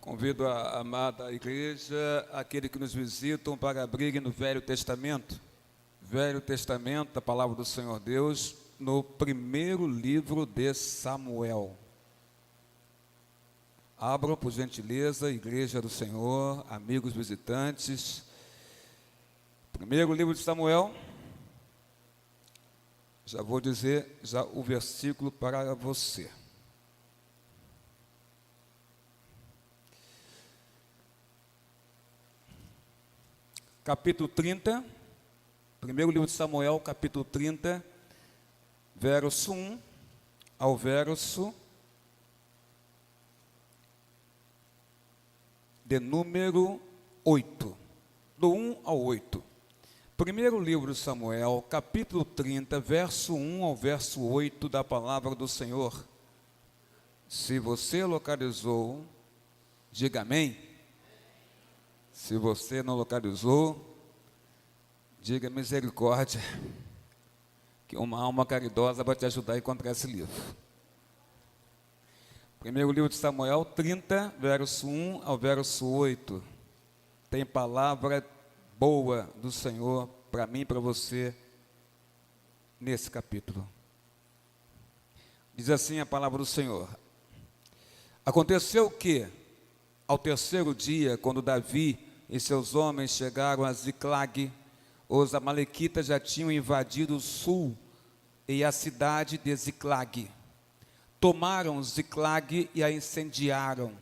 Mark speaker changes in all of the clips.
Speaker 1: Convido a amada igreja, aqueles que nos visitam, para abrirem no Velho Testamento. Velho Testamento, a palavra do Senhor Deus, no primeiro livro de Samuel. Abram, por gentileza, Igreja do Senhor, amigos visitantes. Primeiro livro de Samuel. Já vou dizer o versículo para você. Capítulo 30, primeiro livro de Samuel, capítulo 30, verso 1 ao verso de número 8, do 1 ao 8. Primeiro livro de Samuel, capítulo 30, verso 1 ao verso 8 da palavra do Senhor. Se você localizou, diga amém. Se você não localizou, diga misericórdia, que uma alma caridosa vai te ajudar a encontrar esse livro. Primeiro livro de Samuel 30, verso 1 ao verso 8. Tem palavra boa do Senhor para mim e para você nesse capítulo. Diz assim a palavra do Senhor: Aconteceu que, ao terceiro dia, quando Davi e seus homens chegaram a Ziclag, os amalequitas já tinham invadido o sul e a cidade de Ziclag. Tomaram Ziclag e a incendiaram.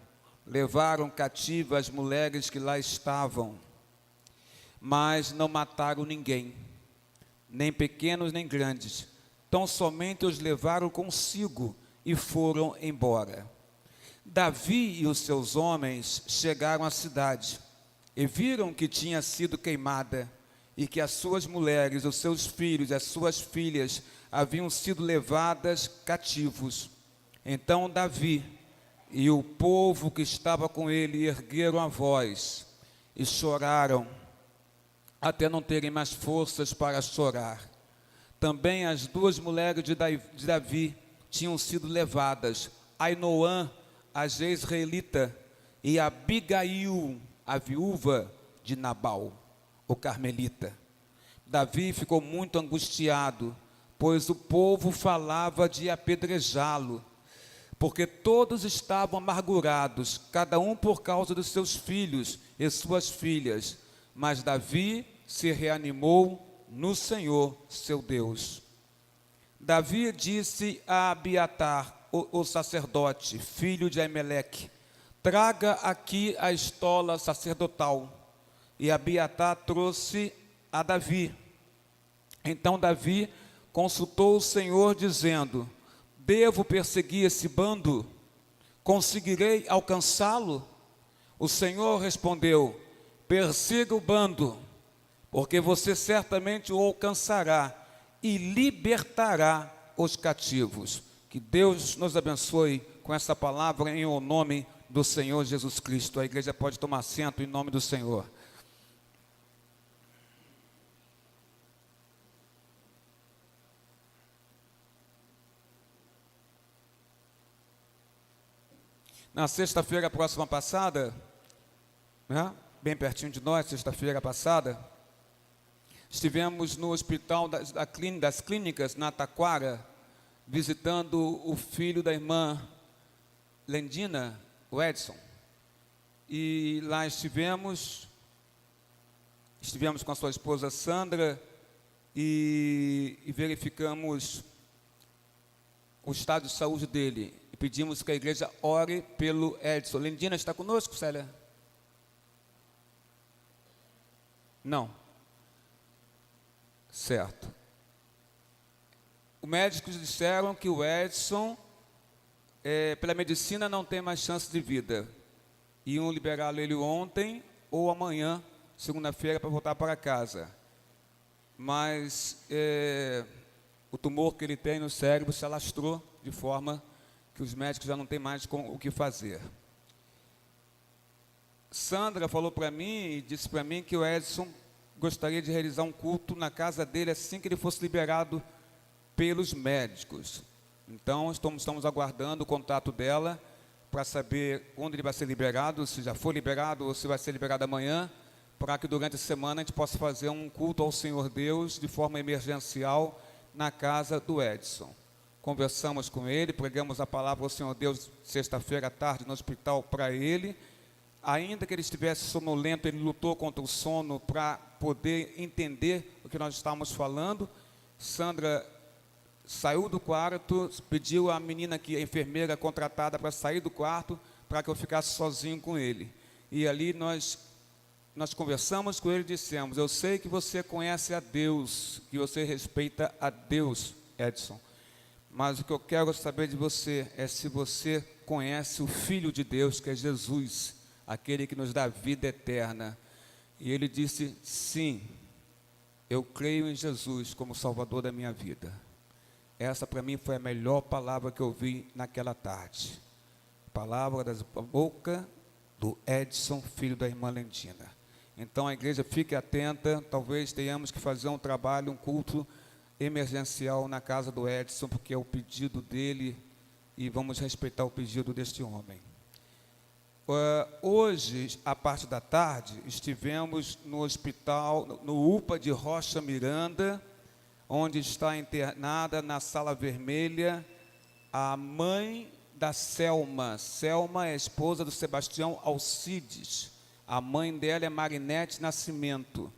Speaker 1: Levaram cativas as mulheres que lá estavam, mas não mataram ninguém, nem pequenos nem grandes. Tão somente os levaram consigo e foram embora. Davi e os seus homens chegaram à cidade e viram que tinha sido queimada e que as suas mulheres, os seus filhos e as suas filhas haviam sido levadas cativos. Então Davi e o povo que estava com ele ergueram a voz e choraram até não terem mais forças para chorar. Também as duas mulheres de Davi tinham sido levadas, Ainoã, a jezreelita, e Abigail, a viúva de Nabal, o carmelita. Davi ficou muito angustiado, pois o povo falava de apedrejá-lo, porque todos estavam amargurados, cada um por causa dos seus filhos e suas filhas. Mas Davi se reanimou no Senhor, seu Deus. Davi disse a Abiatar, o sacerdote, filho de Aimeleque: Traga aqui a estola sacerdotal. E Abiatar trouxe a Davi. Então Davi consultou o Senhor, dizendo: Devo perseguir esse bando? Conseguirei alcançá-lo? O Senhor respondeu: Persiga o bando, porque você certamente o alcançará e libertará os cativos. Que Deus nos abençoe com essa palavra em o nome do Senhor Jesus Cristo. A igreja pode tomar assento em nome do Senhor. Na sexta-feira próxima passada, bem pertinho de nós, sexta-feira passada, estivemos no hospital das clínicas na Taquara, visitando o filho da irmã Lendina, o Edson. E lá estivemos com a sua esposa Sandra e verificamos o estado de saúde dele. E pedimos que a igreja ore pelo Edson. Lendina está conosco, Célia? Não. Certo. Os médicos disseram que o Edson, pela medicina, não tem mais chance de vida. Iam liberá-lo ele ontem ou amanhã, segunda-feira, para voltar para casa. Mas o tumor que ele tem no cérebro se alastrou de forma que os médicos já não têm mais o que fazer. Sandra falou para mim e disse para mim que o Edson gostaria de realizar um culto na casa dele assim que ele fosse liberado pelos médicos. Então, estamos aguardando o contato dela para saber quando ele vai ser liberado, se já foi liberado ou se vai ser liberado amanhã, para que durante a semana a gente possa fazer um culto ao Senhor Deus de forma emergencial na casa do Edson. Conversamos com ele, pregamos a palavra ao Senhor Deus sexta-feira à tarde no hospital para ele. Ainda que ele estivesse sonolento, ele lutou contra o sono para poder entender o que nós estávamos falando. Sandra saiu do quarto, pediu à menina, a enfermeira contratada, para sair do quarto, para que eu ficasse sozinho com ele. E ali nós conversamos com ele e dissemos: eu sei que você conhece a Deus, que você respeita a Deus, Edson, mas o que eu quero saber de você é se você conhece o Filho de Deus, que é Jesus, aquele que nos dá vida eterna. E ele disse: sim, eu creio em Jesus como Salvador da minha vida. Essa para mim foi a melhor palavra que eu vi naquela tarde. Palavra da boca do Edson, filho da irmã Lendina. Então a igreja fique atenta, talvez tenhamos que fazer um trabalho, um culto emergencial na casa do Edson, porque é o pedido dele e vamos respeitar o pedido deste homem. Hoje, à parte da tarde, estivemos no hospital, no UPA de Rocha Miranda, onde está internada na sala vermelha a mãe da Selma. Selma é a esposa do Sebastião Alcides. A mãe dela é Marinete Nascimento.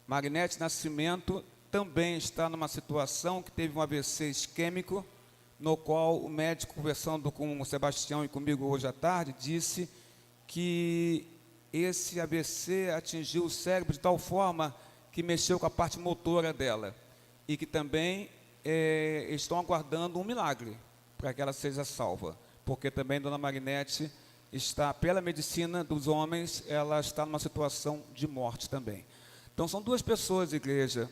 Speaker 1: Marinete Nascimento também está numa situação que teve um AVC isquêmico, no qual o médico, conversando com o Sebastião e comigo hoje à tarde, disse que esse AVC atingiu o cérebro de tal forma que mexeu com a parte motora dela. E que também estão aguardando um milagre para que ela seja salva. Porque também Dona Marinete está, pela medicina dos homens, ela está numa situação de morte também. Então são duas pessoas, igreja,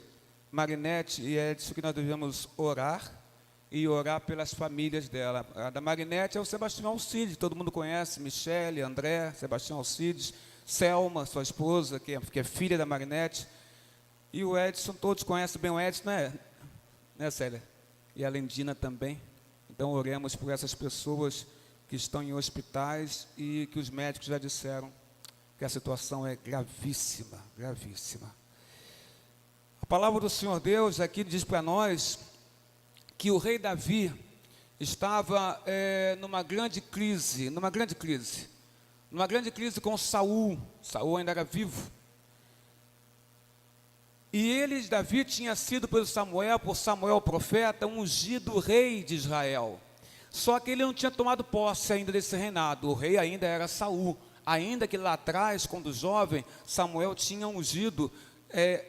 Speaker 1: Marinete e Edson, que nós devemos orar e orar pelas famílias dela. A da Marinete é o Sebastião Alcides, todo mundo conhece, Michele, André, Sebastião Alcides, Selma, sua esposa, que é filha da Marinete. E o Edson, todos conhecem bem o Edson, né, Célia? E a Lendina também. Então, oremos por essas pessoas que estão em hospitais e que os médicos já disseram que a situação é gravíssima, gravíssima. A palavra do Senhor Deus aqui diz para nós que o rei Davi estava numa grande crise com Saul. Saul ainda era vivo. E Davi tinha sido por Samuel profeta, ungido rei de Israel. Só que ele não tinha tomado posse ainda desse reinado, o rei ainda era Saul. Ainda que lá atrás, quando jovem, Samuel tinha ungido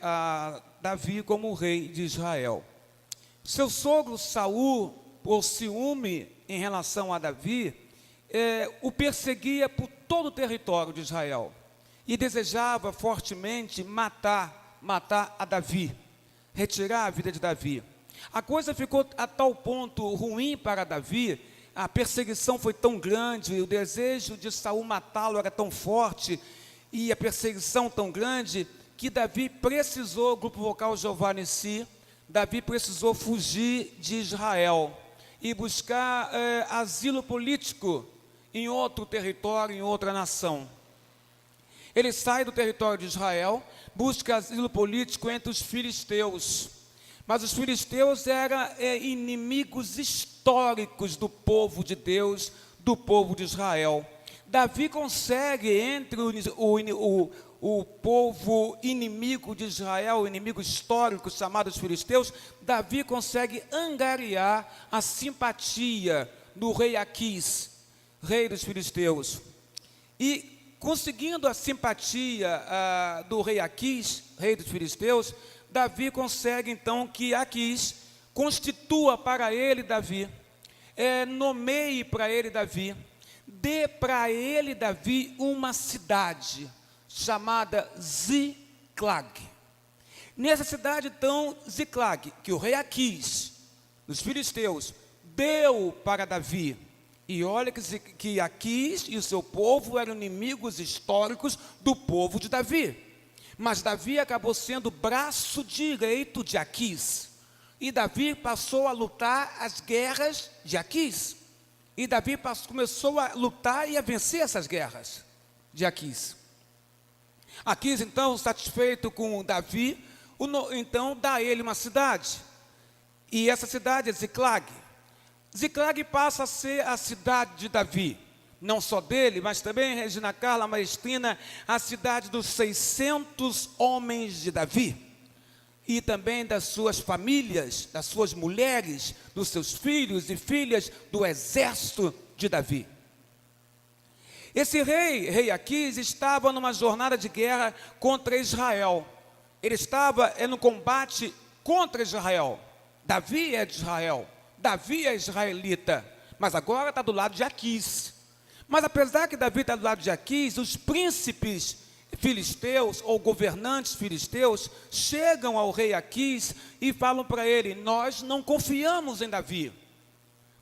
Speaker 1: a Davi como rei de Israel. Seu sogro Saul, por ciúme em relação a Davi, o perseguia por todo o território de Israel. E desejava fortemente matar a Davi, retirar a vida de Davi. A coisa ficou a tal ponto ruim para Davi, a perseguição foi tão grande, o desejo de Saul matá-lo era tão forte, e a perseguição tão grande, que Davi precisou, grupo vocal Jeová Nissi, Davi precisou fugir de Israel e buscar asilo político em outro território, em outra nação. Ele sai do território de Israel, busca asilo político entre os filisteus. Mas os filisteus eram inimigos históricos do povo de Deus, do povo de Israel. Davi consegue, entre o povo inimigo de Israel, o inimigo histórico chamado os filisteus, Davi consegue angariar a simpatia do rei Aquis, rei dos filisteus. E conseguindo a simpatia do rei Aquis, rei dos filisteus, Davi consegue então que Aquis constitua para ele Davi, nomeie para ele Davi, dê para ele Davi uma cidade chamada Ziclag. Nessa cidade então, Ziclag, que o rei Aquis, dos filisteus, deu para Davi. E olha que Aquis e o seu povo eram inimigos históricos do povo de Davi. Mas Davi acabou sendo braço direito de Aquis. E Davi passou a lutar as guerras de Aquis. E Davi começou a lutar e a vencer essas guerras de Aquis. Aquis, então, satisfeito com Davi, então dá a ele uma cidade. E essa cidade é Ziclag. Ziclag passa a ser a cidade de Davi. Não só dele, mas também, Regina Carla, Maestrina, a cidade dos 600 homens de Davi. E também das suas famílias, das suas mulheres, dos seus filhos e filhas, do exército de Davi. Esse rei Aquis, estava numa jornada de guerra contra Israel. Ele estava no combate contra Israel. Davi é de Israel, Davi é israelita, mas agora está do lado de Aquis. Mas apesar que Davi está do lado de Aquis, os príncipes filisteus ou governantes filisteus chegam ao rei Aquis e falam para ele: nós não confiamos em Davi,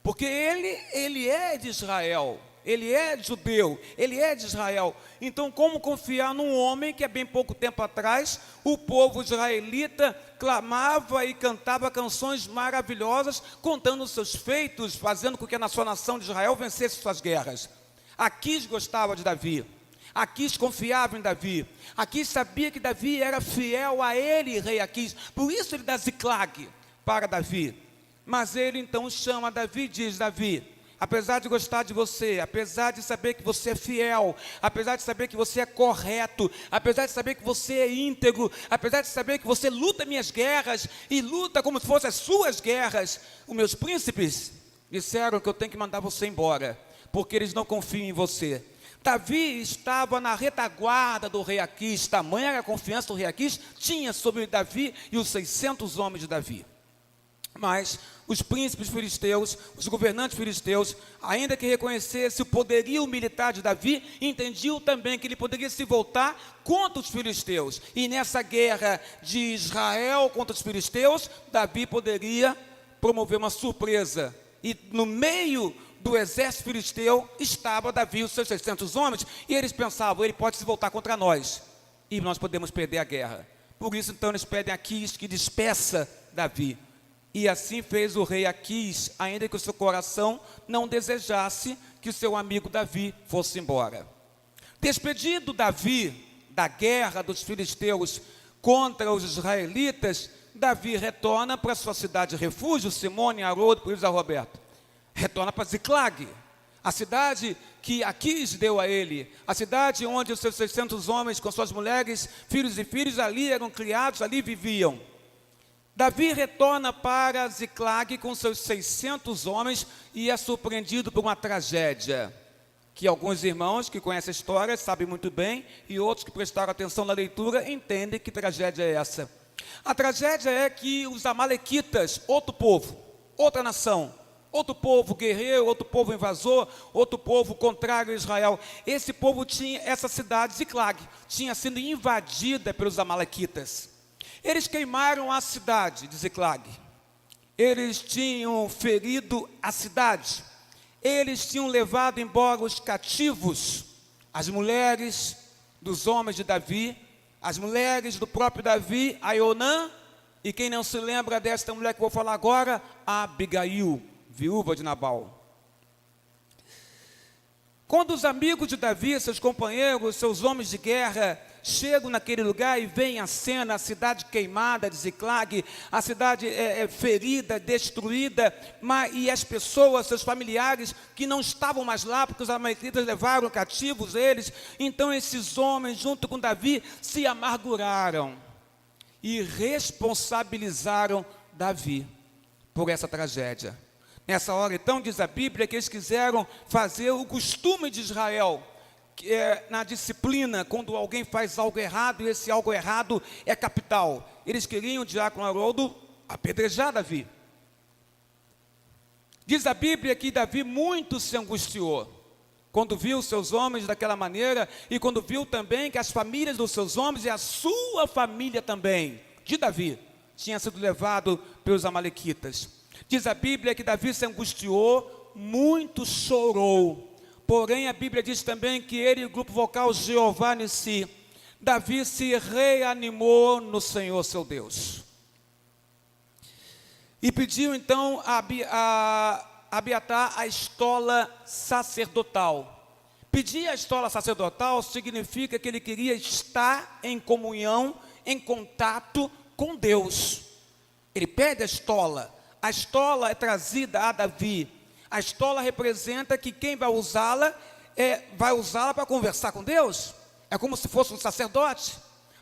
Speaker 1: porque ele é de Israel, ele é judeu, ele é de Israel. Então, como confiar num homem que há bem pouco tempo atrás o povo israelita clamava e cantava canções maravilhosas, contando os seus feitos, fazendo com que a sua nação de Israel vencesse suas guerras? Aquis gostava de Davi, Aquis confiava em Davi, Aquis sabia que Davi era fiel a ele, rei Aquis, por isso ele dá Ziclag para Davi. Mas ele então chama Davi e diz: Davi, apesar de gostar de você, apesar de saber que você é fiel, apesar de saber que você é correto, apesar de saber que você é íntegro, apesar de saber que você luta minhas guerras e luta como se fossem as suas guerras, os meus príncipes disseram que eu tenho que mandar você embora, porque eles não confiam em você. Davi estava na retaguarda do rei Aquis, tamanha era a confiança do rei Aquis tinha sobre Davi e os 600 homens de Davi. Mas os príncipes filisteus, os governantes filisteus, ainda que reconhecessem o poderio militar de Davi, entendiam também que ele poderia se voltar contra os filisteus. E nessa guerra de Israel contra os filisteus, Davi poderia promover uma surpresa. E no meio do exército filisteu estava Davi e os seus 600 homens, e eles pensavam: ele pode se voltar contra nós, e nós podemos perder a guerra. Por isso, então, eles pedem a Aquis que despeça Davi. E assim fez o rei Aquis, ainda que o seu coração não desejasse que o seu amigo Davi fosse embora. Despedido Davi da guerra dos filisteus contra os israelitas, Davi retorna para sua cidade de refúgio, Simone, Haroldo, por isso Roberto. Retorna para Ziclag, a cidade que Aquis deu a ele, a cidade onde os seus 600 homens com suas mulheres, filhos e filhas ali eram criados, ali viviam. Davi retorna para Ziclag com seus 600 homens e é surpreendido por uma tragédia, que alguns irmãos que conhecem a história sabem muito bem, e outros que prestaram atenção na leitura entendem que tragédia é essa. A tragédia é que os amalequitas, outro povo, outra nação, outro povo guerreiro, outro povo invasor, outro povo contrário a Israel, esse povo tinha, essa cidade, Ziclag, tinha sido invadida pelos amalequitas. Eles queimaram a cidade de Ziclag, eles tinham ferido a cidade, eles tinham levado embora os cativos, as mulheres dos homens de Davi, as mulheres do próprio Davi, Aionã, e quem não se lembra desta mulher que eu vou falar agora, Abigail, viúva de Nabal. Quando os amigos de Davi, seus companheiros, seus homens de guerra, chegam naquele lugar e veem a cena, a cidade queimada de Ziclag, a cidade ferida, destruída, e as pessoas, seus familiares, que não estavam mais lá, porque os amalequitas levaram cativos eles, então esses homens, junto com Davi, se amarguraram e responsabilizaram Davi por essa tragédia. Nessa hora, então, diz a Bíblia que eles quiseram fazer o costume de Israel, que é na disciplina, quando alguém faz algo errado, e esse algo errado é capital. Eles queriam, o diácono Haroldo, apedrejar Davi. Diz a Bíblia que Davi muito se angustiou, quando viu seus homens daquela maneira, e quando viu também que as famílias dos seus homens, e a sua família também, de Davi, tinha sido levado pelos amalequitas. Diz a Bíblia que Davi se angustiou, muito chorou. Porém, a Bíblia diz também que ele e o grupo vocal Jeová Nissi, Davi se reanimou no Senhor seu Deus. E pediu então Abiatar a estola sacerdotal. Pedir a estola sacerdotal significa que ele queria estar em comunhão, em contato com Deus. Ele pede a estola. A estola é trazida a Davi. A estola representa que quem vai usá-la para conversar com Deus. É como se fosse um sacerdote.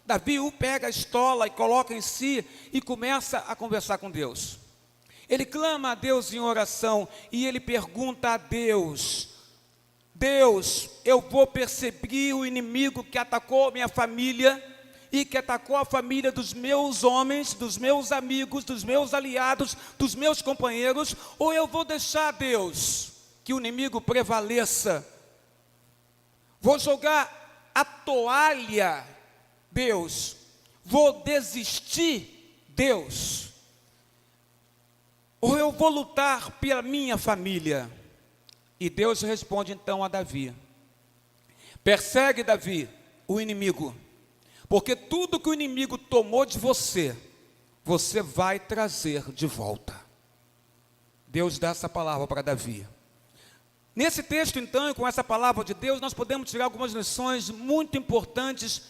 Speaker 1: Davi pega a estola e coloca em si e começa a conversar com Deus. Ele clama a Deus em oração e ele pergunta a Deus: Deus, eu vou perseguir o inimigo que atacou minha família e que atacou a família dos meus homens, dos meus amigos, dos meus aliados, dos meus companheiros, ou eu vou deixar, Deus, que o inimigo prevaleça? Vou jogar a toalha, Deus, vou desistir, Deus, ou eu vou lutar pela minha família? E Deus responde então a Davi: persegue, Davi, o inimigo, porque tudo que o inimigo tomou de você, você vai trazer de volta. Deus dá essa palavra para Davi. Nesse texto então, e com essa palavra de Deus, nós podemos tirar algumas lições muito importantes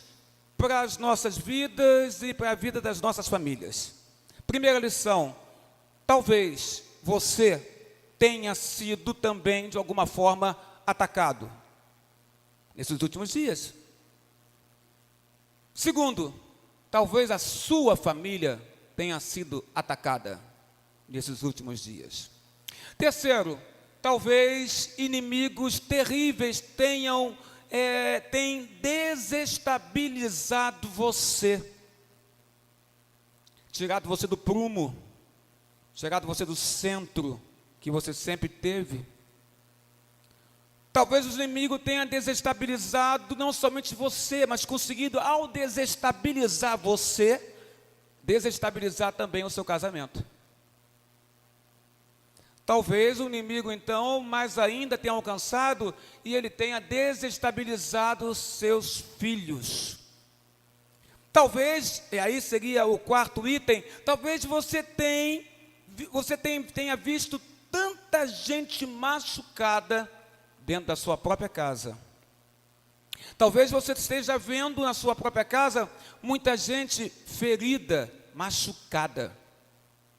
Speaker 1: para as nossas vidas e para a vida das nossas famílias. Primeira lição: talvez você tenha sido também, de alguma forma, atacado nesses últimos dias. Segundo, talvez a sua família tenha sido atacada nesses últimos dias. Terceiro, talvez inimigos terríveis tenham desestabilizado você, tirado você do prumo, tirado você do centro que você sempre teve. Talvez o inimigo tenha desestabilizado não somente você, mas conseguido, ao desestabilizar você, desestabilizar também o seu casamento. Talvez o inimigo então, mais ainda, tenha alcançado e ele tenha desestabilizado os seus filhos. Talvez, e aí seria o quarto item, talvez você tenha visto tanta gente machucada dentro da sua própria casa. Talvez você esteja vendo na sua própria casa muita gente ferida, machucada,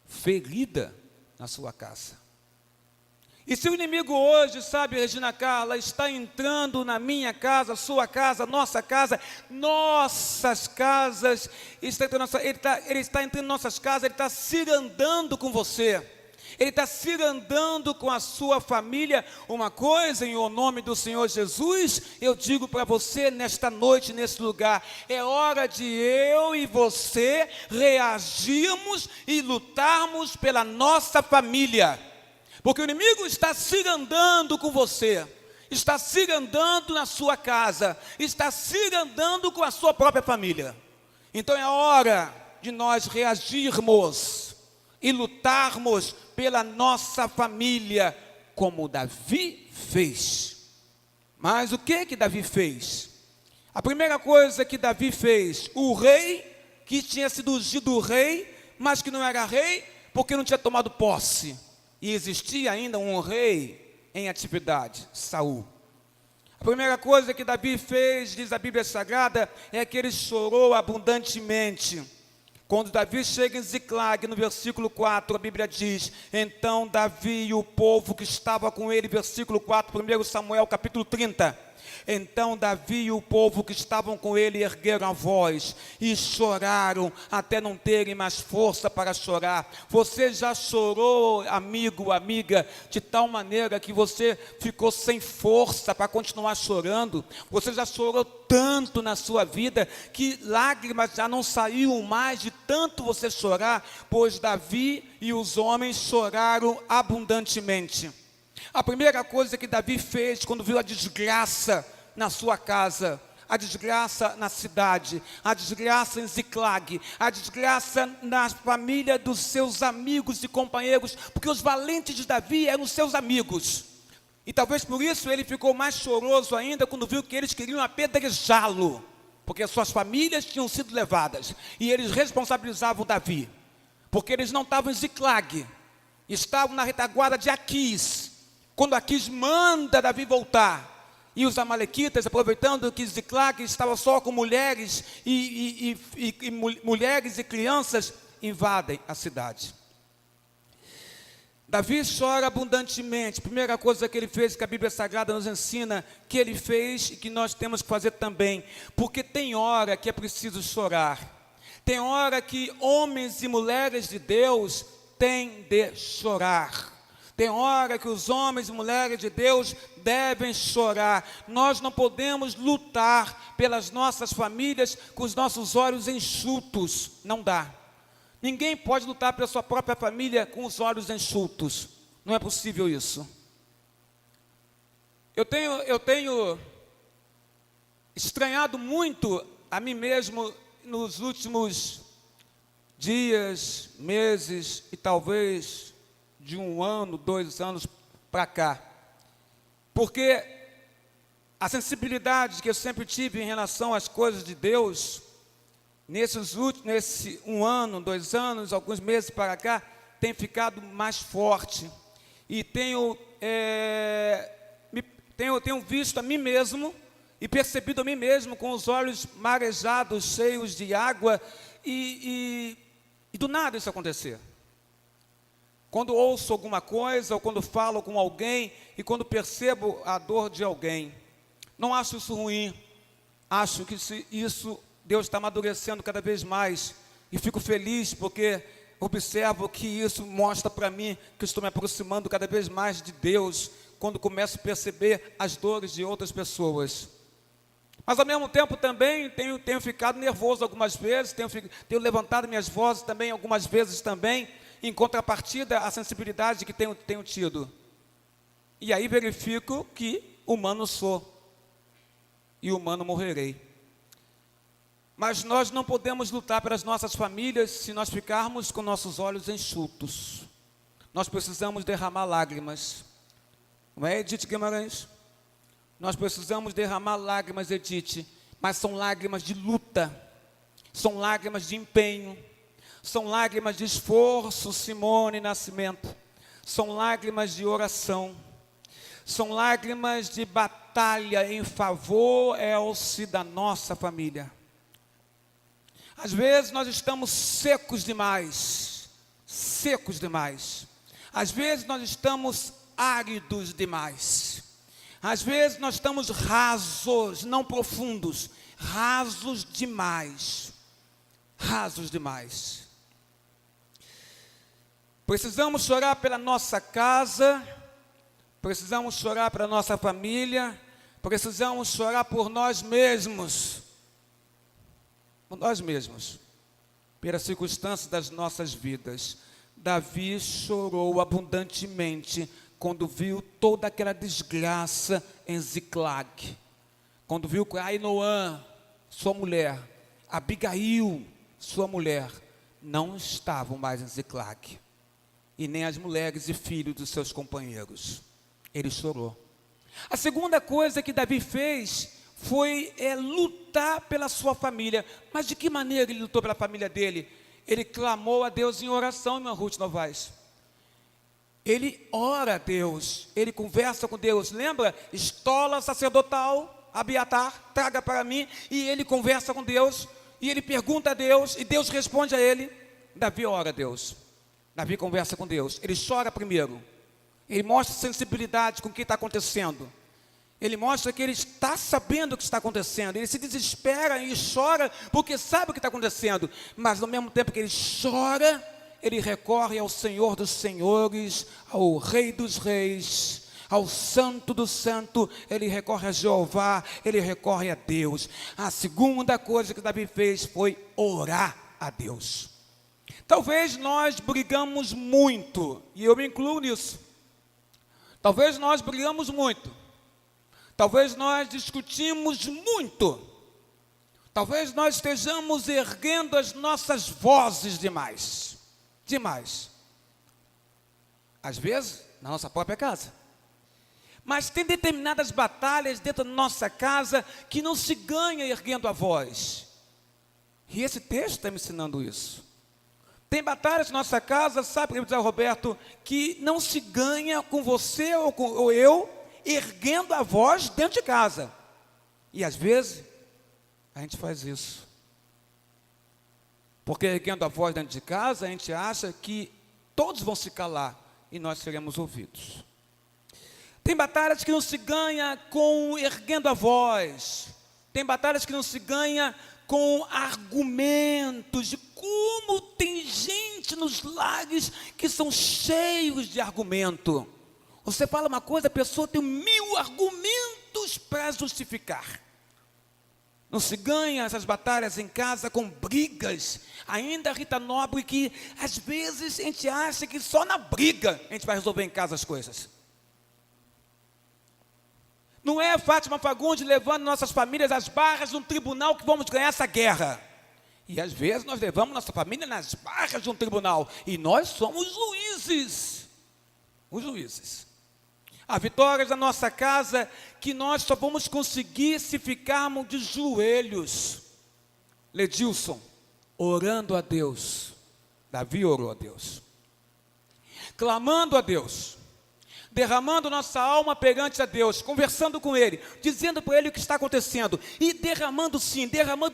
Speaker 1: ferida na sua casa. E se o inimigo hoje, sabe, Regina Carla, está entrando na minha casa, sua casa, nossa casa, nossas casas, ele está entrando em nossas casas, ele está cirandando com você. Ele está cirandando com a sua família. Uma coisa, em nome do Senhor Jesus, eu digo para você nesta noite, nesse lugar: é hora de eu e você reagirmos e lutarmos pela nossa família, porque o inimigo está cirandando com você, está cirandando na sua casa, está cirandando com a sua própria família. Então é hora de nós reagirmos e lutarmos pela nossa família, como Davi fez. Mas o que Davi fez? A primeira coisa que Davi fez, o rei, que tinha sido ungido rei, mas que não era rei, porque não tinha tomado posse, e existia ainda um rei em atividade, Saul. A primeira coisa que Davi fez, diz a Bíblia Sagrada, é que ele chorou abundantemente. Quando Davi chega em Ziclag, no versículo 4, a Bíblia diz: então Davi e o povo que estava com ele, versículo 4, 1 Samuel capítulo 30. Então Davi e o povo que estavam com ele ergueram a voz e choraram até não terem mais força para chorar. Você já chorou, amigo, amiga, de tal maneira que você ficou sem força para continuar chorando? Você já chorou tanto na sua vida que lágrimas já não saíam mais de tanto você chorar? Pois Davi e os homens choraram abundantemente. A primeira coisa que Davi fez quando viu a desgraça na sua casa, a desgraça na cidade, a desgraça em Ziclag, a desgraça na família dos seus amigos e companheiros, porque os valentes de Davi eram seus amigos. E talvez por isso ele ficou mais choroso ainda quando viu que eles queriam apedrejá-lo, porque suas famílias tinham sido levadas, e eles responsabilizavam Davi, porque eles não estavam em Ziclag, estavam na retaguarda de Aquis, quando Aquis manda Davi voltar. E os amalequitas, aproveitando que Ziclag estava só com mulheres mulheres e crianças, invadem a cidade. Davi chora abundantemente. Primeira coisa que ele fez, que a Bíblia Sagrada nos ensina, que ele fez e que nós temos que fazer também. Porque tem hora que é preciso chorar. Tem hora que homens e mulheres de Deus têm de chorar. Tem hora que os homens e mulheres de Deus devem chorar. Nós não podemos lutar pelas nossas famílias com os nossos olhos enxutos. Não dá. Ninguém pode lutar pela sua própria família com os olhos enxutos. Não é possível isso. Eu tenho estranhado muito a mim mesmo nos últimos dias, meses e talvez de 1 ano, 2 anos para cá. Porque a sensibilidade que eu sempre tive em relação às coisas de Deus, nesse 1 ano, 2 anos, alguns meses para cá, tem ficado mais forte. E tenho visto a mim mesmo e percebido a mim mesmo com os olhos marejados, cheios de água, e do nada isso acontecer. Quando ouço alguma coisa, ou quando falo com alguém, e quando percebo a dor de alguém, não acho isso ruim. Acho que isso Deus está amadurecendo cada vez mais, e fico feliz porque observo que isso mostra para mim que estou me aproximando cada vez mais de Deus, quando começo a perceber as dores de outras pessoas. Mas ao mesmo tempo também tenho ficado nervoso algumas vezes, tenho levantado minhas vozes também algumas vezes também, em contrapartida à sensibilidade que tenho tido. E aí verifico que humano sou, e humano morrerei. Mas nós não podemos lutar pelas nossas famílias se nós ficarmos com nossos olhos enxutos. Nós precisamos derramar lágrimas. Não é, Edith Guimarães? Nós precisamos derramar lágrimas, Edith, mas são lágrimas de luta, são lágrimas de empenho, são lágrimas de esforço, Simone Nascimento, são lágrimas de oração, são lágrimas de batalha em favor, Elce, da nossa família. Às vezes nós estamos secos demais. Às vezes nós estamos áridos demais. Às vezes nós estamos rasos, não profundos, rasos demais. Precisamos chorar pela nossa casa, precisamos chorar pela nossa família, precisamos chorar por nós mesmos. Pelas circunstâncias das nossas vidas. Davi chorou abundantemente quando viu toda aquela desgraça em Ziclag, quando viu que Ainoã, sua mulher, Abigail, sua mulher, não estavam mais em Ziclag, e nem as mulheres e filhos dos seus companheiros. Ele chorou. A segunda coisa que Davi fez foi lutar pela sua família. Mas de que maneira ele lutou pela família dele? Ele clamou a Deus em oração, irmã Ruth Novaes. Ele ora a Deus, ele conversa com Deus. Lembra? Estola sacerdotal, Abiatar, traga para mim. E ele conversa com Deus, e ele pergunta a Deus, e Deus responde a ele. Davi ora a Deus, Davi conversa com Deus. Ele chora primeiro, ele mostra sensibilidade com o que está acontecendo. Ele mostra que ele está sabendo o que está acontecendo. Ele se desespera e chora porque sabe o que está acontecendo. Mas ao mesmo tempo que ele chora, ele recorre ao Senhor dos Senhores, ao Rei dos Reis, ao Santo do Santo. Ele recorre a Jeová, ele recorre a Deus. A segunda coisa que Davi fez foi orar a Deus. Talvez nós brigamos muito, e eu me incluo nisso. Talvez nós brigamos muito. Talvez nós discutimos muito. Talvez nós estejamos erguendo as nossas vozes demais. Às vezes, na nossa própria casa. Mas tem determinadas batalhas dentro da nossa casa que não se ganha erguendo a voz. E esse texto está me ensinando isso. Tem batalhas na nossa casa, sabe, Zé Roberto, que não se ganha com você ou eu erguendo a voz dentro de casa. E às vezes a gente faz isso. Porque erguendo a voz dentro de casa, a gente acha que todos vão se calar e nós seremos ouvidos. Tem batalhas que não se ganha com erguendo a voz. Tem batalhas que não se ganha com argumentos. De como tem gente nos lares que são cheios de argumento. Você fala uma coisa, a pessoa tem 1000 argumentos para justificar. Não se ganha essas batalhas em casa com brigas. Ainda, Rita Nobre, que às vezes a gente acha que só na briga a gente vai resolver em casa as coisas. Não é Fátima Fagundes levando nossas famílias às barras de um tribunal que vamos ganhar essa guerra. E às vezes nós levamos nossa família nas barras de um tribunal. E nós somos juízes. Os juízes. Há vitórias na nossa casa que nós só vamos conseguir se ficarmos de joelhos. Ledilson, orando a Deus. Davi orou a Deus. Clamando a Deus. Derramando nossa alma perante a Deus, conversando com Ele, dizendo para Ele o que está acontecendo, e derramando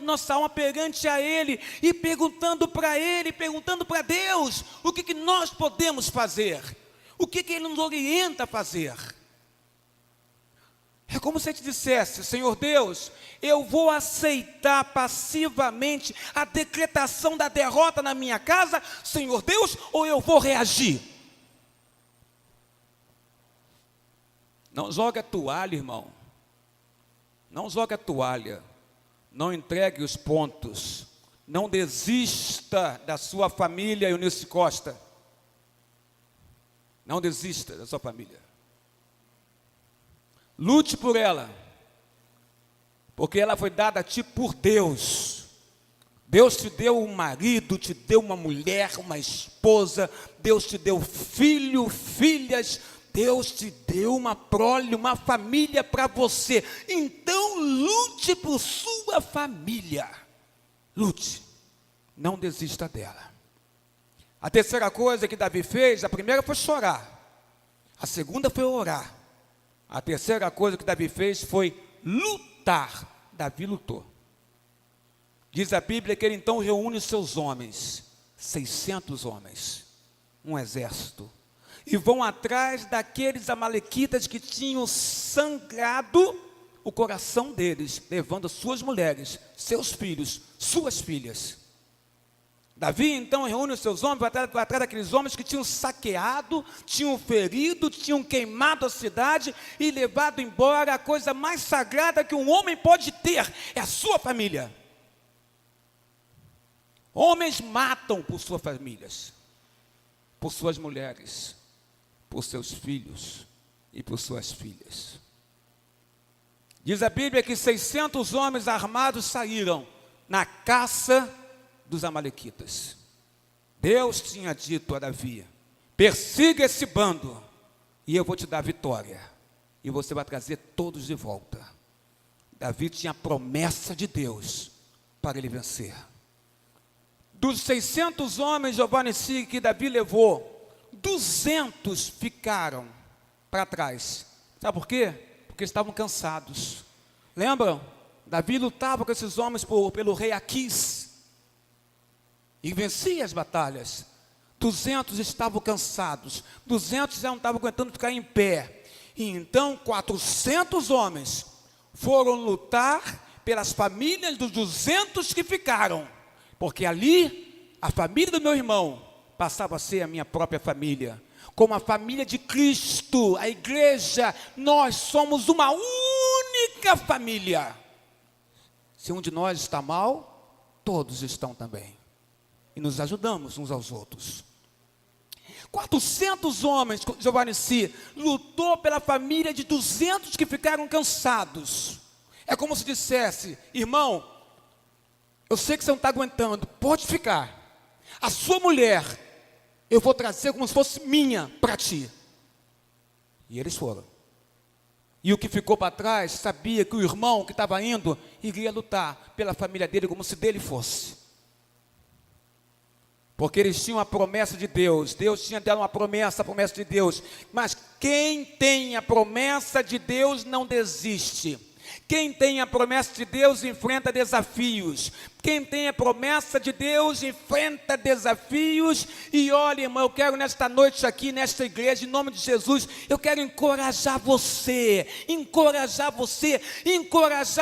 Speaker 1: nossa alma perante a Ele, e perguntando para Ele, perguntando para Deus, o que nós podemos fazer, o que Ele nos orienta a fazer. É como se a gente dissesse: Senhor Deus, eu vou aceitar passivamente a decretação da derrota na minha casa, Senhor Deus, ou eu vou reagir? Não jogue a toalha, irmão. Não jogue a toalha. Não entregue os pontos. Não desista da sua família, Eunice Costa. Não desista da sua família. Lute por ela. Porque ela foi dada a ti por Deus. Deus te deu um marido, te deu uma mulher, uma esposa. Deus te deu filho, filhas. Deus te deu uma prole, uma família para você. Então lute por sua família. Lute. Não desista dela. A terceira coisa que Davi fez, a primeira foi chorar. A segunda foi orar. A terceira coisa que Davi fez foi lutar. Davi lutou. Diz a Bíblia que ele então reúne os seus homens. 600 homens. Um exército. E vão atrás daqueles amalequitas que tinham sangrado o coração deles, levando suas mulheres, seus filhos, suas filhas. Davi então reúne os seus homens, vai atrás daqueles homens que tinham saqueado, tinham ferido, tinham queimado a cidade e levado embora a coisa mais sagrada que um homem pode ter, é a sua família. Homens matam por suas famílias, por suas mulheres, por seus filhos e por suas filhas. Diz a Bíblia que 600 homens armados saíram na caça dos amalequitas. Deus tinha dito a Davi: persiga esse bando e eu vou te dar vitória, e você vai trazer todos de volta. Davi tinha a promessa de Deus para ele vencer. Dos 600 homens, Giovanni Sig, que Davi levou, 200 ficaram para trás. Sabe por quê? Porque estavam cansados. Lembram? Davi lutava com esses homens pelo rei Aquis e vencia as batalhas. 200 estavam cansados. 200 já não estavam aguentando ficar em pé. E então 400 homens foram lutar pelas famílias dos 200 que ficaram. Porque ali, a família do meu irmão passava a ser a minha própria família, como a família de Cristo, a igreja. Nós somos uma única família. Se um de nós está mal, todos estão também, e nos ajudamos uns aos outros. 400 homens, Giovanni Si, lutou pela família de 200 que ficaram cansados. É como se dissesse: irmão, eu sei que você não está aguentando, pode ficar. A sua mulher, eu vou trazer como se fosse minha para ti. E eles foram. E o que ficou para trás sabia que o irmão que estava indo iria lutar pela família dele como se dele fosse. porque eles tinham a promessa de Deus. Deus tinha dado uma promessa, a promessa de Deus. Mas quem tem a promessa de Deus não desiste. Quem tem a promessa de Deus enfrenta desafios. Quem tem a promessa de Deus enfrenta desafios. E olha, irmão, eu quero nesta noite aqui, nesta igreja, em nome de Jesus, eu quero encorajar você, encorajar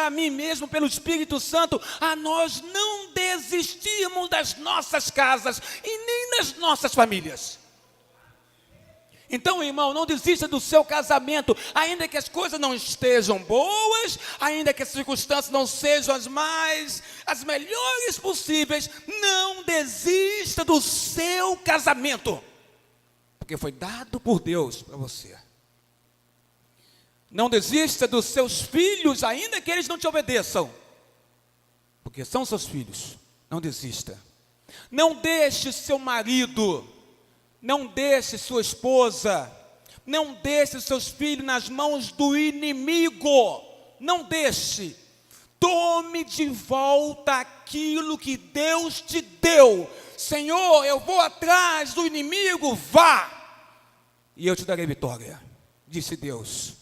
Speaker 1: a mim mesmo pelo Espírito Santo, a nós não desistirmos das nossas casas e nem das nossas famílias. Então, irmão, não desista do seu casamento, ainda que as coisas não estejam boas, ainda que as circunstâncias não sejam as melhores possíveis, não desista do seu casamento, porque foi dado por Deus para você. Não desista dos seus filhos, ainda que eles não te obedeçam, porque são seus filhos. Não desista. Não deixe seu marido, não deixe sua esposa, não deixe seus filhos nas mãos do inimigo. Não deixe. Tome de volta aquilo que Deus te deu. Senhor, eu vou atrás do inimigo, vá, e eu te darei vitória, disse Deus.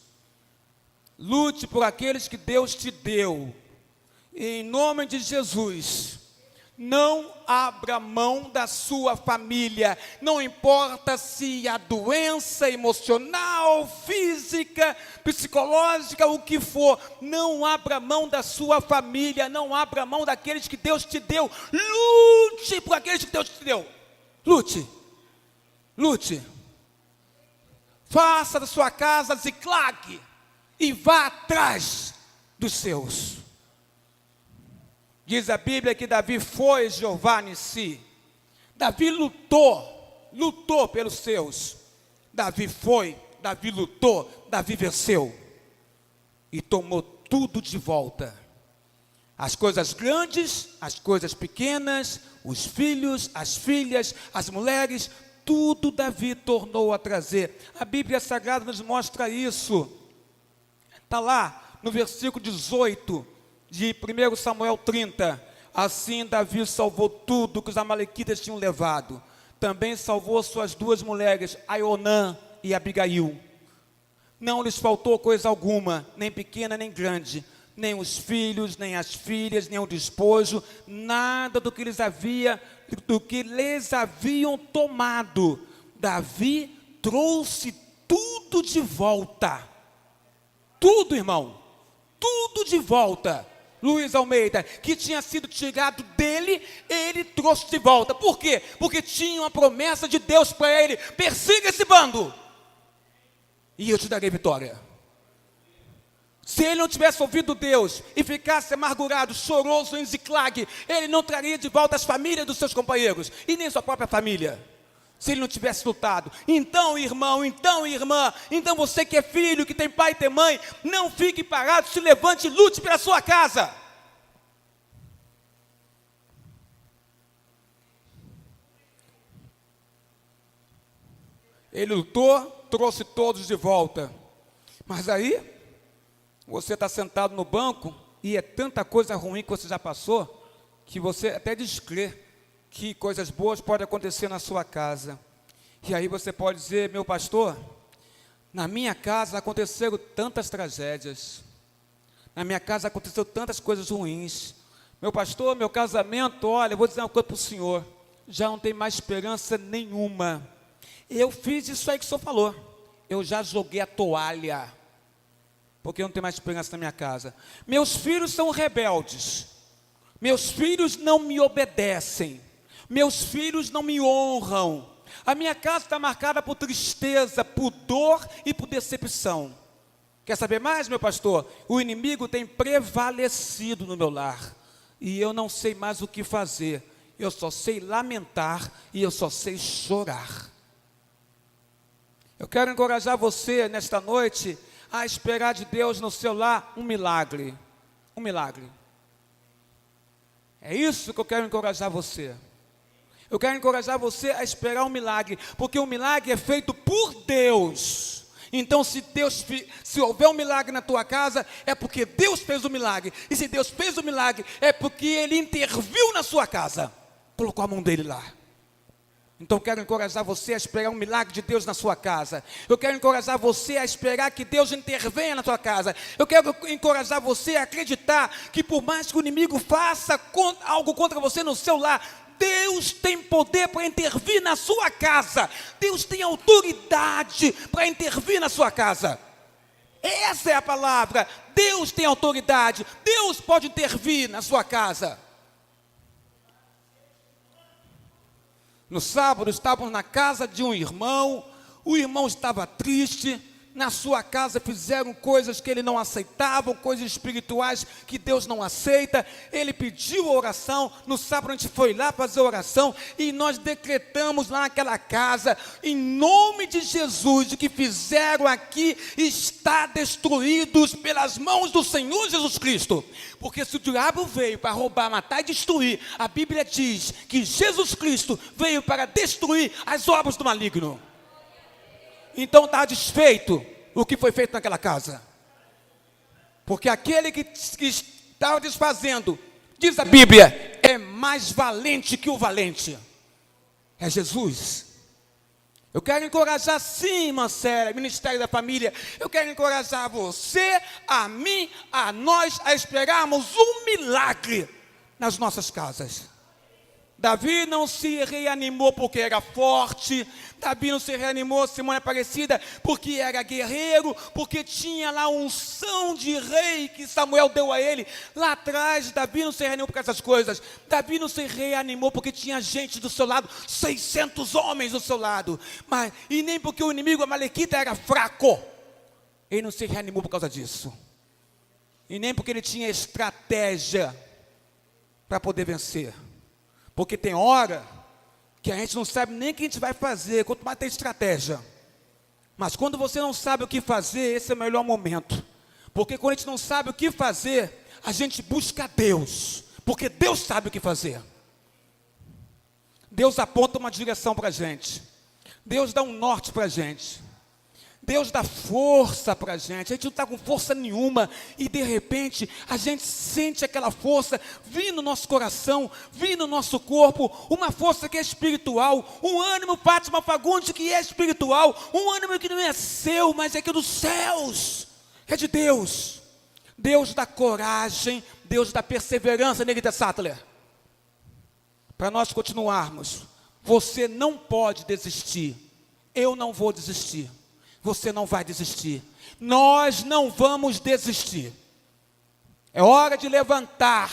Speaker 1: Lute por aqueles que Deus te deu. Em nome de Jesus. Não abra mão da sua família, não importa se a doença emocional, física, psicológica, o que for, não abra mão da sua família, não abra mão daqueles que Deus te deu. Lute por aqueles que Deus te deu. Lute. Faça da sua casa Ziclag e vá atrás dos seus. Diz a Bíblia que Davi foi Jeová Nissi. Davi lutou pelos seus. Davi lutou, Davi venceu. E tomou tudo de volta. As coisas grandes, as coisas pequenas, os filhos, as filhas, as mulheres, tudo Davi tornou a trazer. A Bíblia Sagrada nos mostra isso. Está lá no versículo 18. De 1 Samuel 30, assim Davi salvou tudo que os amalequitas tinham levado. Também salvou suas duas mulheres, Aionã e Abigail. Não lhes faltou coisa alguma, nem pequena nem grande, nem os filhos, nem as filhas, nem o despojo, nada do que lhes haviam tomado. Davi trouxe tudo de volta. Tudo, irmão, tudo de volta. Luiz Almeida, que tinha sido tirado dele, ele trouxe de volta. Por quê? Porque tinha uma promessa de Deus para ele: persiga esse bando e eu te darei vitória. Se ele não tivesse ouvido Deus e ficasse amargurado, choroso em Ziclag, ele não traria de volta as famílias dos seus companheiros e nem sua própria família. Se ele não tivesse lutado. Então, irmão, então, irmã, então você que é filho, que tem pai e tem mãe, não fique parado, se levante e lute pela sua casa. Ele lutou, trouxe todos de volta. Mas aí, você está sentado no banco e é tanta coisa ruim que você já passou, que você até descrê que coisas boas podem acontecer na sua casa. E aí você pode dizer: meu pastor, na minha casa aconteceram tantas tragédias, na minha casa aconteceram tantas coisas ruins. Meu pastor, meu casamento, olha, eu vou dizer uma coisa para o senhor, já não tem mais esperança nenhuma. Eu fiz isso aí que o senhor falou, eu já joguei a toalha, porque eu não tenho mais esperança na minha casa. Meus filhos são rebeldes, meus filhos não me obedecem, meus filhos não me honram. A minha casa está marcada por tristeza, por dor e por decepção. Quer saber mais, meu pastor? O inimigo tem prevalecido no meu lar. E eu não sei mais o que fazer. Eu só sei lamentar e eu só sei chorar. Eu quero encorajar você nesta noite a esperar de Deus no seu lar um milagre. Um milagre. É isso que eu quero encorajar você. Eu quero encorajar você a esperar um milagre, porque o milagre é feito por Deus. Então, se houver um milagre na tua casa, é porque Deus fez o milagre. E se Deus fez o milagre, é porque Ele interviu na sua casa. Colocou a mão dele lá. Então eu quero encorajar você a esperar um milagre de Deus na sua casa. Eu quero encorajar você a esperar que Deus intervenha na sua casa. Eu quero encorajar você a acreditar que por mais que o inimigo faça algo contra você no seu lar, Deus tem poder para intervir na sua casa. Deus tem autoridade para intervir na sua casa. Essa é a palavra. Deus tem autoridade. Deus pode intervir na sua casa. No sábado, estávamos na casa de um irmão, o irmão estava triste, na sua casa fizeram coisas que ele não aceitava, coisas espirituais que Deus não aceita, ele pediu a oração, no sábado a gente foi lá fazer a oração, e nós decretamos lá naquela casa, em nome de Jesus, o que fizeram aqui está destruídos pelas mãos do Senhor Jesus Cristo, porque se o diabo veio para roubar, matar e destruir, a Bíblia diz que Jesus Cristo veio para destruir as obras do maligno. Então está desfeito o que foi feito naquela casa. Porque aquele que estava desfazendo, diz a Bíblia, é mais valente que o valente. É Jesus. Eu quero encorajar sim, irmã Célia, Ministério da Família. Eu quero encorajar você, a mim, a nós, a esperarmos um milagre nas nossas casas. Davi não se reanimou porque era forte, Davi não se reanimou, semana Aparecida, porque era guerreiro, porque tinha lá a unção de rei que Samuel deu a ele. Lá atrás, Davi não se reanimou por essas coisas. Davi não se reanimou porque tinha gente do seu lado, 600 homens do seu lado. E nem porque o inimigo amalequita era fraco. Ele não se reanimou por causa disso. E nem porque ele tinha estratégia para poder vencer. Porque tem hora que a gente não sabe nem o que a gente vai fazer, quanto mais tem estratégia. Mas quando você não sabe o que fazer, esse é o melhor momento. Porque quando a gente não sabe o que fazer, a gente busca Deus. Porque Deus sabe o que fazer. Deus aponta uma direção para a gente. Deus dá um norte para a gente. Deus dá força para a gente não está com força nenhuma, e de repente, a gente sente aquela força vir no nosso coração, vir no nosso corpo, uma força que é espiritual, um ânimo, Fátima Fagundes, que é espiritual, um ânimo que não é seu, mas é aqui dos céus, é de Deus. Deus dá coragem, Deus dá perseverança, Negrita Sattler, para nós continuarmos. Você não pode desistir, eu não vou desistir. Você não vai desistir. Nós não vamos desistir. É hora de levantar.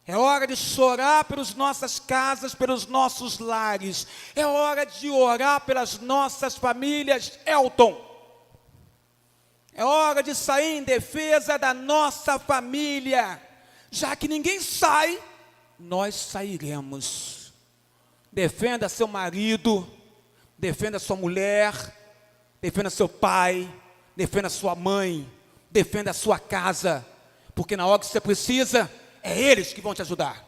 Speaker 1: É hora de chorar pelas nossas casas, pelos nossos lares. É hora de orar pelas nossas famílias, Elton. É hora de sair em defesa da nossa família. Já que ninguém sai, nós sairemos. Defenda seu marido, defenda sua mulher, defenda seu pai, defenda sua mãe, defenda a sua casa, porque na hora que você precisa, é eles que vão te ajudar.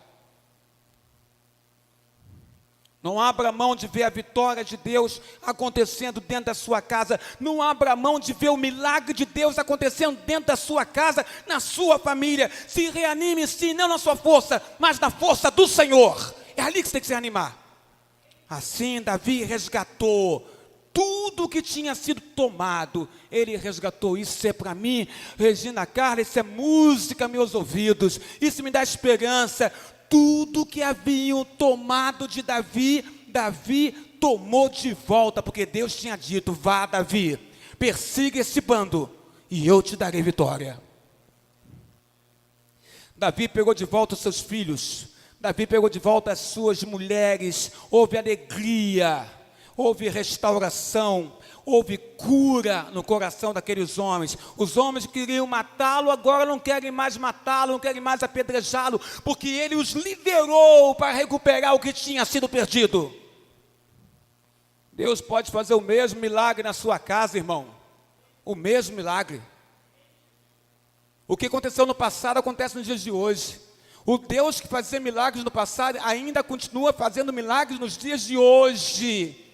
Speaker 1: Não abra mão de ver a vitória de Deus acontecendo dentro da sua casa. Não abra mão de ver o milagre de Deus acontecendo dentro da sua casa, na sua família. Se reanime sim, não na sua força, mas na força do Senhor. É ali que você tem que se reanimar. Assim Davi resgatou tudo que tinha sido tomado, ele resgatou. Isso é para mim, Regina Carla, isso é música aos meus ouvidos, isso me dá esperança. Tudo que haviam tomado de Davi, Davi tomou de volta, porque Deus tinha dito: vá, Davi, persiga esse bando, e eu te darei vitória. Davi pegou de volta os seus filhos, Davi pegou de volta as suas mulheres, houve alegria, houve restauração, houve cura no coração daqueles homens. Os homens que queriam matá-lo, agora não querem mais matá-lo, não querem mais apedrejá-lo, porque ele os liberou para recuperar o que tinha sido perdido. Deus pode fazer o mesmo milagre na sua casa, irmão. O mesmo milagre. O que aconteceu no passado acontece nos dias de hoje. O Deus que fazia milagres no passado ainda continua fazendo milagres nos dias de hoje.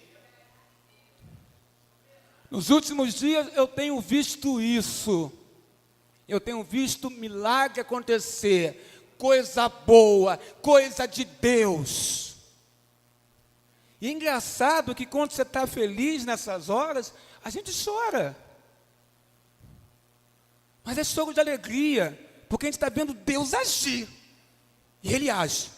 Speaker 1: Nos últimos dias eu tenho visto isso. Eu tenho visto milagre acontecer, coisa boa, coisa de Deus. E é engraçado que quando você está feliz nessas horas, a gente chora. Mas é choro de alegria, porque a gente está vendo Deus agir. E Ele age.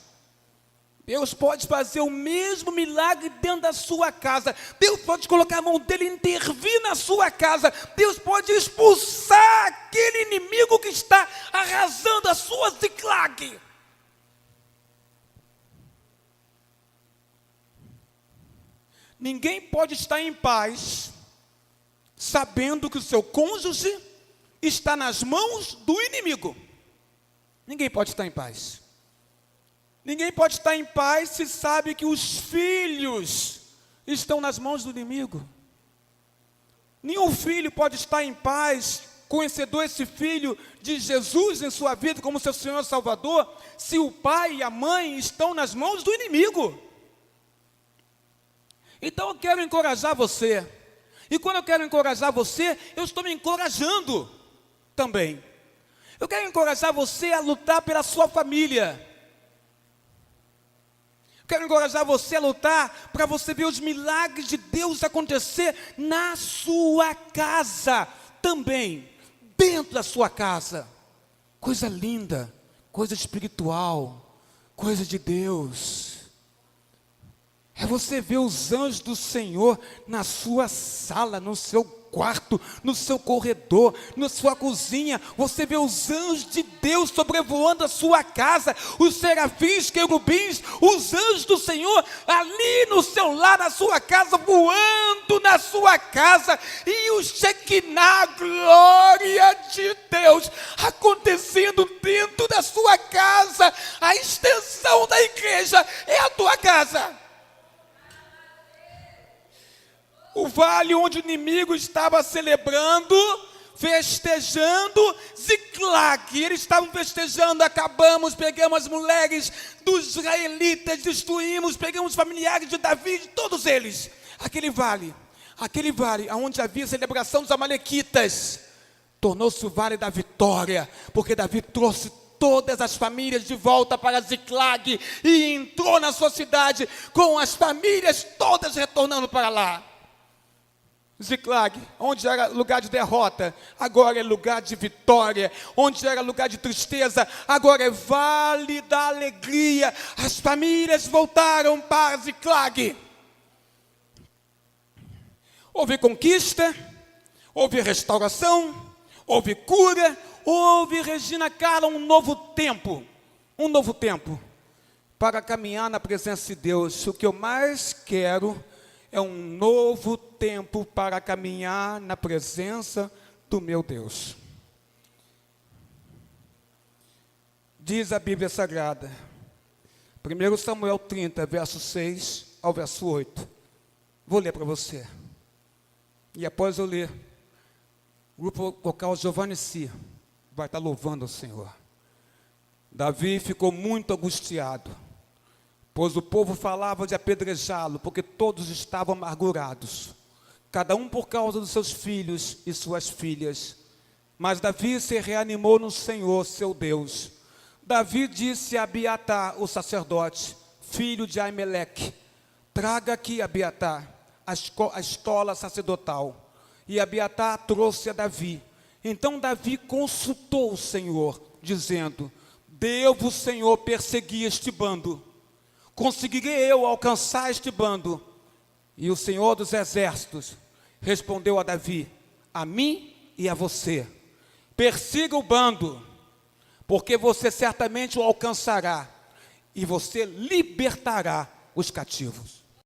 Speaker 1: Deus pode fazer o mesmo milagre dentro da sua casa. Deus pode colocar a mão dele e intervir na sua casa. Deus pode expulsar aquele inimigo que está arrasando a sua Ziklag. Ninguém pode estar em paz sabendo que o seu cônjuge está nas mãos do inimigo. Ninguém pode estar em paz. Ninguém pode estar em paz se sabe que os filhos estão nas mãos do inimigo. Nenhum filho pode estar em paz, conhecedor esse filho de Jesus em sua vida como seu Senhor e Salvador, se o pai e a mãe estão nas mãos do inimigo. Então eu quero encorajar você. E quando eu quero encorajar você, eu estou me encorajando também. Eu quero encorajar você a lutar pela sua família. Quero encorajar você a lutar para você ver os milagres de Deus acontecer na sua casa também, dentro da sua casa. Coisa linda, coisa espiritual, coisa de Deus. É você ver os anjos do Senhor na sua sala, no seu quarto, no seu corredor, na sua cozinha. Você vê os anjos de Deus sobrevoando a sua casa, os serafins, querubins, os anjos do Senhor ali no seu lar, na sua casa, voando na sua casa, e o Shekinah, glória de Deus, acontecendo dentro da sua casa. A extensão da igreja é a tua casa. O vale onde o inimigo estava celebrando, festejando Ziklag. Eles estavam festejando, acabamos, pegamos as mulheres dos israelitas, destruímos, pegamos os familiares de Davi, de todos eles. Aquele vale onde havia celebração dos amalequitas, tornou-se o vale da vitória, porque Davi trouxe todas as famílias de volta para Ziklag e entrou na sua cidade com as famílias todas retornando para lá. Ziklag, onde era lugar de derrota, agora é lugar de vitória. Onde era lugar de tristeza, agora é vale da alegria. As famílias voltaram para Ziklag. Houve conquista, houve restauração, houve cura, houve, Regina Carla, um novo tempo para caminhar na presença de Deus. O que eu mais quero é um novo tempo para caminhar na presença do meu Deus. Diz a Bíblia Sagrada, 1 Samuel 30, verso 6 ao verso 8. Vou ler para você. E após eu ler, o grupo vocal Giovanni Si vai estar louvando o Senhor. Davi ficou muito angustiado, pois o povo falava de apedrejá-lo, porque todos estavam amargurados, cada um por causa dos seus filhos e suas filhas. Mas Davi se reanimou no Senhor, seu Deus. Davi disse a Abiatar, o sacerdote, filho de Aimeleque: traga aqui, Abiatar, a estola sacerdotal. E Abiatar trouxe a Davi. Então Davi consultou o Senhor, dizendo: devo, o Senhor, perseguir este bando? Conseguirei eu alcançar este bando? E o Senhor dos Exércitos respondeu a Davi: a mim e a você. Persiga o bando, porque você certamente o alcançará, e você libertará os cativos.